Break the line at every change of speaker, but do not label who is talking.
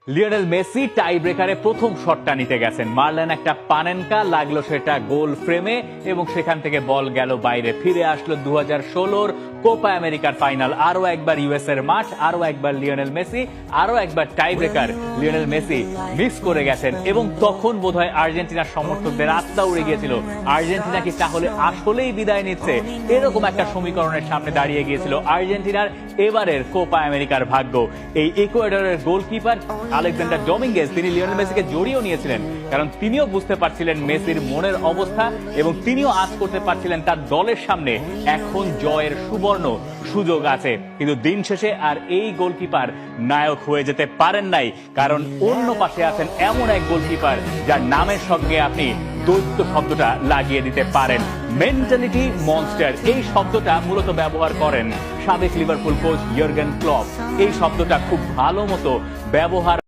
Lionel Messi টাই ব্রেকারে প্রথম শটটা নিতে গেছেন, মারলেন একটা পানেনকা, লাগলো সেটা গোল ফ্রেমে এবং সেখান থেকে বল গেল বাইরে। ফিরে আসলো 2016-র কোপা আমেরিকার ফাইনাল, আরো একবার ইউএস এর মাঠ, আরো একবার লিওনেল মেসি, আরো একবার tie breaker Lionel Messi miss করে গেছেন। এবং তখন বোধহয় আর্জেন্টিনার সমর্থকদের আত্মা উড়ে গিয়েছিল, আর্জেন্টিনা কি তাহলে আসলেই বিদায় নিচ্ছে? এরকম একটা সমীকরণের সামনে দাঁড়িয়ে গিয়েছিল আর্জেন্টিনার এবারের কোপা আমেরিকার ভাগ্য। এই ইকুয়েডরের গোলকিপার আলেকজান্ডার ডোমিঙ্গেজ তিনি লিওনেল মেসিকে জড়িয়েও নিয়েছিলেন, কারণ তিনিও বুঝতে পারছিলেন মেসির মনের অবস্থা এবং তিনিও আজ করতে পারছিলেন তার দলের সামনে এখন জয়ের সুবর্ণ সুযোগ আছে। কিন্তু দিন শেষে আর এই গোলকিপার নায়ক হয়ে যেতে পারেন নাই, কারণ অন্য পাশে আছেন এমন এক গোলকিপার যার নামের সঙ্গে আপনি দৈত্য শব্দটা লাগিয়ে দিতে পারেন। মেন্টালিটি মনস্টার, এই শব্দটা মূলত ব্যবহার করেন সাবেক লিভারপুল কোচ ইয়র্গেন ক্লপ। এই শব্দটা খুব ভালো মতো ব্যবহার